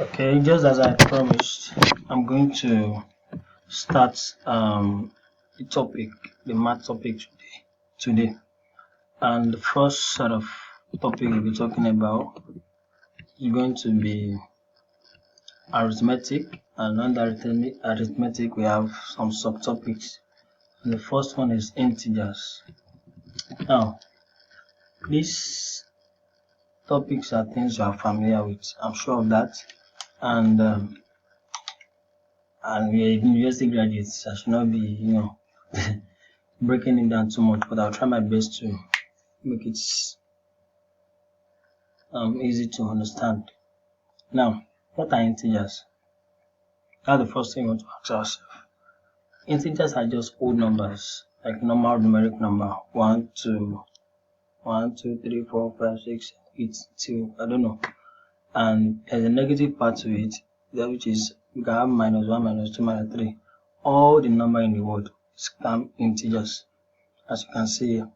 Okay, just as I promised, I'm going to start the topic, the math topic today. And the first sort of topic we'll be talking about is going to be arithmetic, and under arithmetic we have some subtopics. And the first one is integers. Now, these topics are things you are familiar with. I'm sure of that. And we are university graduates. I should not be, breaking it down too much, but I'll try my best to make it easy to understand. Now, what are integers? That's the first thing we want to ask ourselves. Integers are just whole numbers, like normal numeric number 1, 2, 1, 2, 3, 4, 5, 6, 8, 2, I don't know. And there's a negative part to it, which is you can have minus 1, minus 2, minus 3. All the number in the world is integers. As you can see here,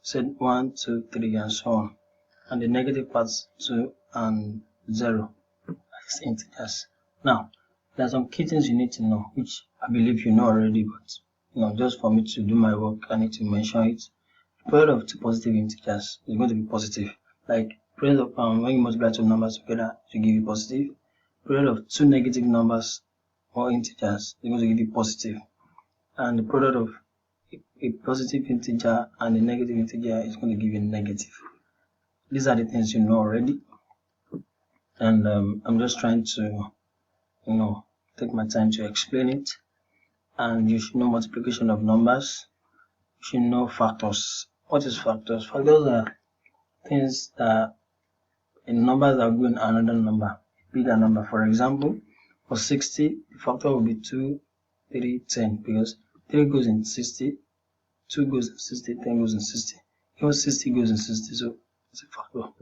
said 1, 2, 3, and so on. And the negative parts 2 and 0 is integers. Now, there are some key things you need to know, which I believe you know already, but just for me to do my work, I need to mention it. The product of two positive integers is going to be positive. Like product of when you multiply two numbers together to give you positive. Product of two negative numbers or integers is going to give you positive. And the product of a positive integer and a negative integer is going to give you negative. These are the things you know already, and I'm just trying to take my time to explain it. And you should know multiplication of numbers. You should know factors. What is factors? Factors are things that in numbers that go in another number, a bigger number. For example, for 60, the factor will be 2, 3, 10, because 3 goes in 60, 2 goes in 60, 10 goes in 60. Even 60 goes in 60, so it's a factor.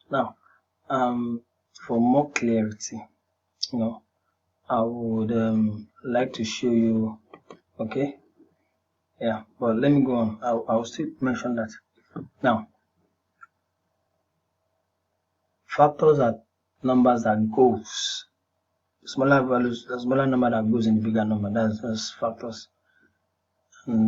Now, for more clarity, I would like to show you, okay? Yeah, but let me go on. I will still mention that. Now, factors are numbers that goes. Smaller values, a smaller number that goes in the bigger number. That's factors. And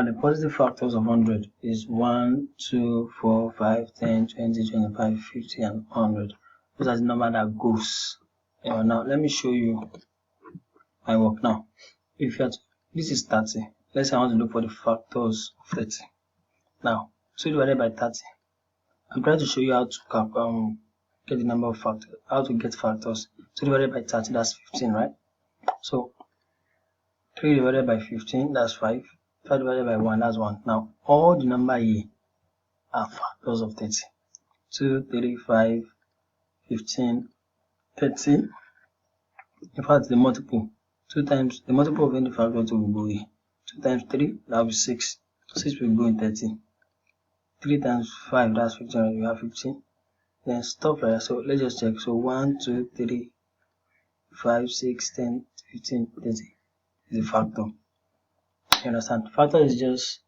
the positive factors of 100 is 1, 2, 4, 5, 10, 20, 25, 50, and 100. Those are the number that goes. Now, let me show you my work now. This is 30. Let's say I want to look for the factors of 30. Now, 2 divided by 30. I'm trying to show you how to get the number of factors, how to get factors. 2 divided by 30, that's 15, right? So, 3 divided by 15, that's 5. 5 divided by 1, that's 1. Now, all the number here are factors of 30. 2, 3, 5, 15, 30. In fact, the multiple. 2 times, the multiple of any factor will go here. 2 times 3, that will be 6. 6 will go in 30. 3 times 5, that's 15, you have 15. Then stuff like that. So let's just check. So 1, 2, 3, 5, 6, 10, 15, 30 is a factor. You understand? Factor is just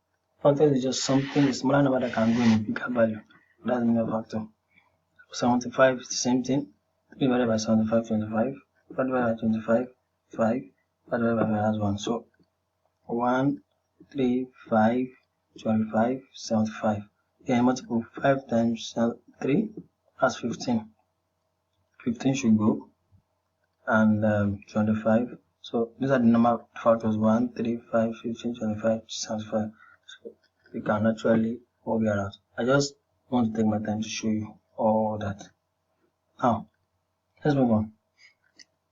something, a smaller number that can go in a bigger value. That's the meaning of factor. 75 is the same thing. 3 divided by 75, 25. 5 divided by 25, 5. 5 divided by 5, that's 1. So 1, 3, 5, 25, 75. Yeah, multiple 5 times 3, that's 15. 15 should go, and 25. So these are the number of factors 1, 3, 5, 15, 25, 75. So you can actually work it out. I just want to take my time to show you all that. Now, let's move on.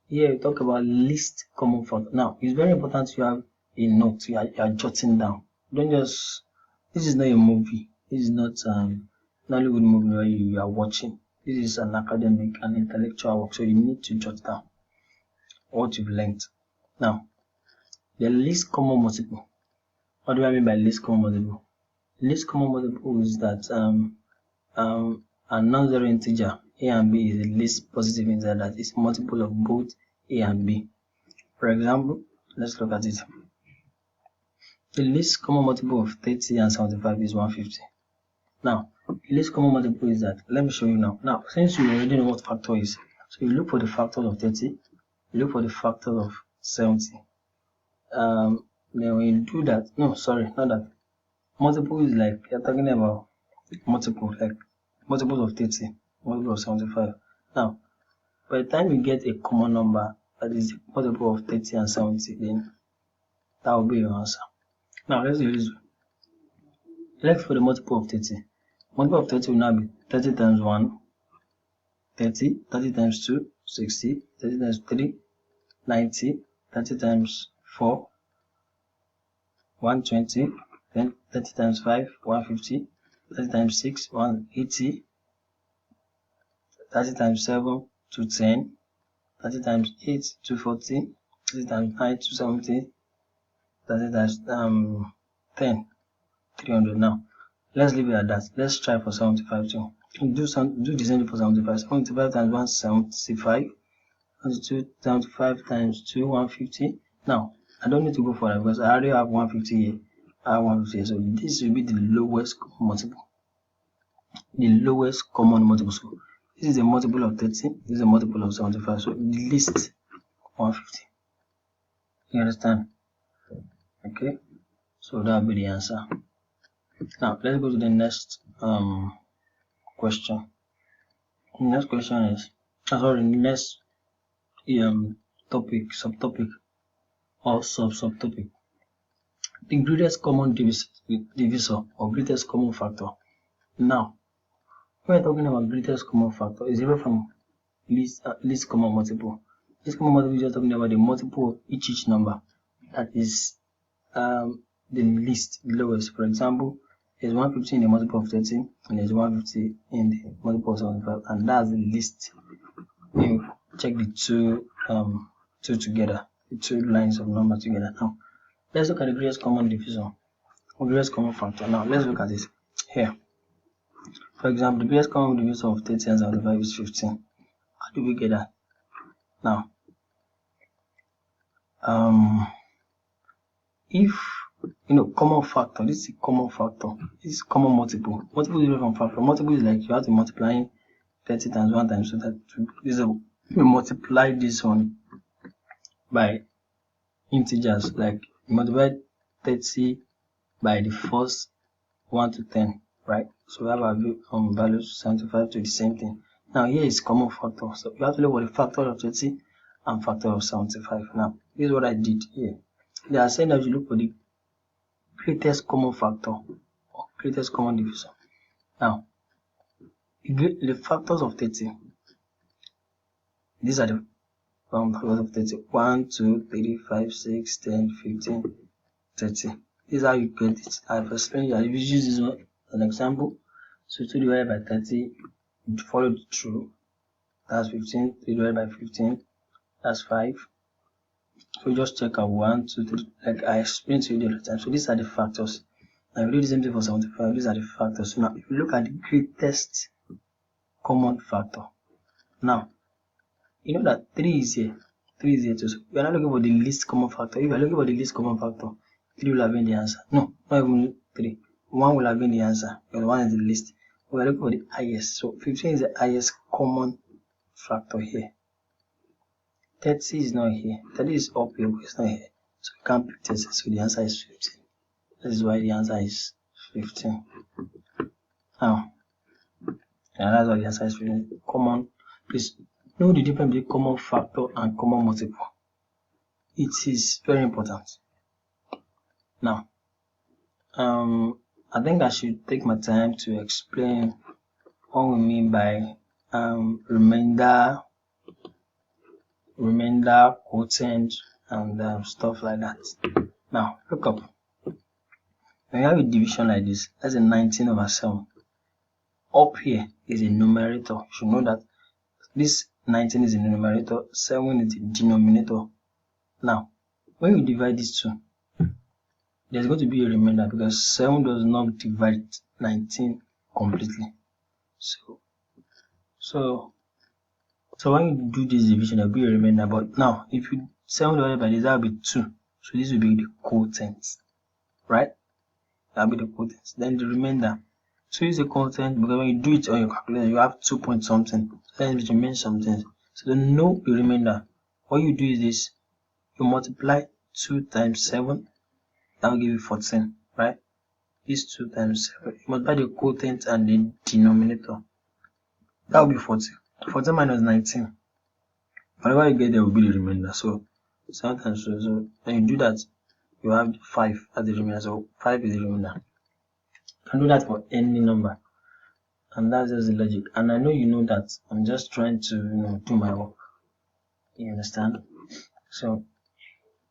Here we talk about least common factor. Now, it's very important you have a note you are jotting down. Don't just, this is not a movie. This is not an Hollywood movie where you are watching. This is an academic and intellectual work, so you need to jot down what you've learned. Now, the least common multiple. What do I mean by least common multiple? Least common multiple is that a non-zero integer a and b is the least positive integer that is multiple of both a and b. For example, let's look at it. The least common multiple of 30 and 75 is 150. Now, The least common multiple is that. Let me show you now. Now, since you already know what factor is, so you look for the factors of 30, you look for the factors of 70. Then when you do that, no, sorry, not that. Multiple is like, you're talking about multiple, like multiples of 30, multiple of 75. Now, by the time you get a common number that is the multiple of 30 and 70, then that will be your answer. Now, let's do this. Let's for the multiple of 30. Multiple of 30 will now be 30 times 1, 30, 30 times 2, 60, 30 times 3, 90, 30 times 4, 120, then 30 times 5, 150, 30 times 6, 180, 30 times 7, 210, 30 times 8, 240, 30 times 9, 270, 30 times 10, 300. Now, let's leave it at that. Let's try for 75 too. Do the same for 75. 75 times 1, 75. 75 times 2, 150. Now, I don't need to go for that because I already have 150 here. I have 150 here. So this will be the lowest common multiple. The lowest common multiple. So this is a multiple of 30. This is a multiple of 75. So the least 150. You understand? Okay. So that will be the answer. Now let's go to the next question. The next question is the next subtopic or subtopic. The greatest common divisor or greatest common factor. Now, when we're talking about greatest common factor, is different from least common multiple. Least common multiple is just talking about the multiple of each number that is the least, the lowest. For example, there's 150 in the multiple of 30 and there's 150 in the multiple of 75, and that's the least. You check the two together, the two lines of number together. Now, let's look at the greatest common divisor or greatest common factor. Now, let's look at this here. For example, the greatest common divisor of 30 and 75 is 15. How do we get that? Now, if common factor, this is a common factor, this is common multiple. Multiple is different from factor. Multiple is like you have to multiply 30 times 1 times 2 times 2. This is you multiply this one by integers, like you multiply 30 by the first 1 to 10, right? So we have our values 75 to the same thing. Now here is common factor, so you have to look for the factor of 30 and factor of 75. Now this is what I did here. They are saying that you look for the greatest common factor or greatest common divisor. Now the factors of 30, these are the factors of 30. 1, 2, 3, 5, 6, 10, 15, 30. This is how you get it. I've explained that if you use this one as an example, so 2 divided by 30, you follow it through. That's 15. 3 divided by 15, that's 5. So you just check out 1, 2, 3, like I explained to you the other time. So these are the factors. Now if you do the same thing for 75, these are the factors. So now if you look at the greatest common factor, now you know that 3 is here. 3 is here too. So we are not looking for the least common factor. If you are looking for the least common factor, 3 will have been the answer. No, not even 3. 1 will have been the answer because 1 is the least. We are looking for the highest. So 15 is the highest common factor here. 30 is not here. 30 is up here, but it's not here. So we can't pick 30. So the answer is 15. That is why the answer is 15. Now, that's why the answer is 15. Common. Please know the difference between common factor and common multiple. It is very important. Now, I think I should take my time to explain what we mean by remainder, quotient, and stuff like that. Now, look up. When you have a division like this, that's a 19 over 7. Up here is a numerator. You should know that this 19 is in the numerator, 7 is the denominator. Now, when you divide these two, there's going to be a remainder because 7 does not divide 19 completely. So when you do this division, there will be a remainder. But now, if you 7 divided by this, that will be 2. So this will be the quotient, right? That will be the quotient. Then the remainder. 2 is a constant because when you do it on your calculator, you have 2 point something. So then it remains something. So the no remainder. What you do is this: you multiply 2 times 7, that will give you 14, right? This 2 times 7. You multiply the quotient and the denominator. That will be 14. 14 minus 19. Whatever you get there will be the remainder. So 7 times 2. So when you do that, you have 5 as the remainder. So 5 is the remainder. You can do that for any number. And that's just the logic. And I know you know that. I'm just trying to do my work. You understand? So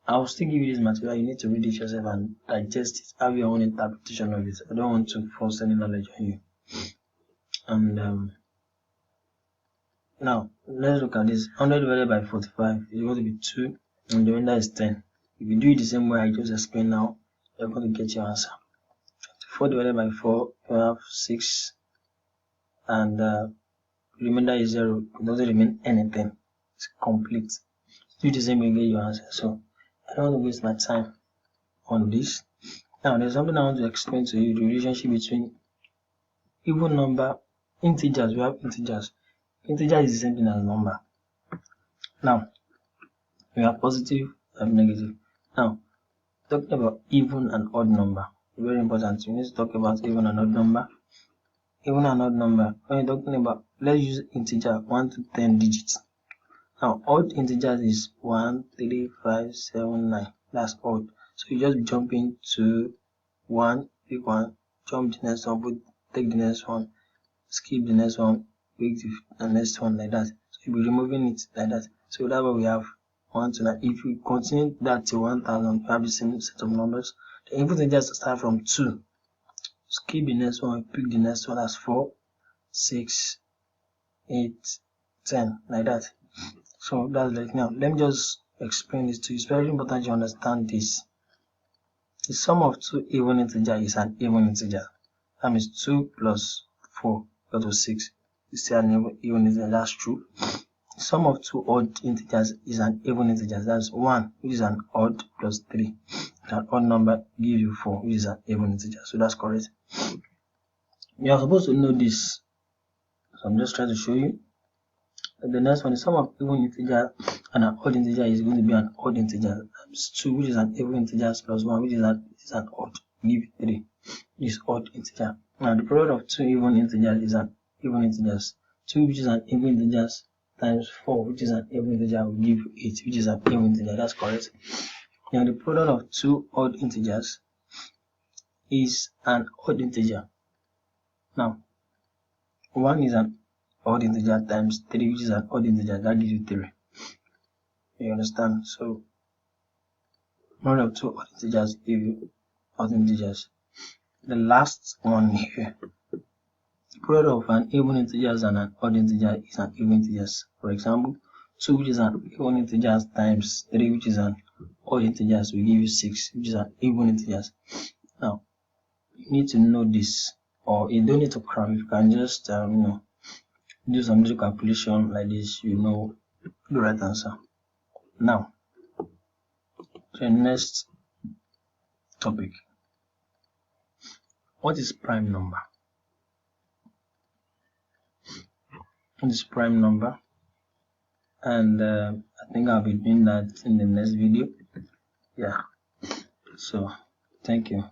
I'll still give you this material. You need to read it yourself and digest it. Have your own interpretation of it. I don't want to force any knowledge on you. And now let's look at this. 100 divided by 45 is going to be 2, and the remainder is 10. If you do it the same way I just explained now, you're going to get your answer. 4 divided by 4, you have 6, and remainder is 0. It doesn't remain anything. It's complete. Do the same way, you get your answer. So I don't want to waste my time on this. Now there's something I want to explain to you: the relationship between even number, integers. We have integers. Integer is the same thing as number. Now we have positive and negative. Now talking about even and odd number, very important. We need to talk about even and odd number. Even and odd number, when you're talking about, let's use integer 1 to 10 digits. Now odd integers is 1, 3, 5, 7, 9. That's odd. So you just jump into 1, pick 1, jump the next one, take the next one, skip the next one, pick the next one, like that. So you'll be removing it like that. So that's what we have 1 to 9. If we continue that to 1000, we have the same set of numbers. The input integers start from 2. Skip the next one, pick the next one, as 4, 6, 8, 10, like that. So that's like, now let me just explain this to you. It's very important you understand this. The sum of two even integers is an even integer. That means 2 plus 4 equal to 6. It's still an even integer. That's true. The sum of two odd integers is an even integer. That's 1, which is an odd, plus 3. An odd number gives you 4, which is an even integer. So that's correct. You are supposed to know this. So I'm just trying to show you. The next one, the sum of even integer and an odd integer is going to be an odd integer. That's 2, which is an even integer, plus 1, which is an odd. Give 3, which is odd integer. Now the product of two even integers is an even integers. 2, which is an even integer, times 4, which is an even integer, will give you 8, which is an even integer. That's correct. Now the product of two odd integers is an odd integer. Now 1 is an odd integer times 3, which is an odd integer, that gives you 3. You understand? So product of two odd integers give you odd integers. The last one here, product of an even integer and an odd integer is an even integer. For example, 2, which is an even integer, times 3, which is an odd integer, will give you 6, which is an even integer. Now you need to know this, or you don't need to cram. You can just do some little calculation like this, the right answer. Now to the next topic. What is prime number? What is prime number? And I think I'll be doing that in the next video. Yeah, so thank you.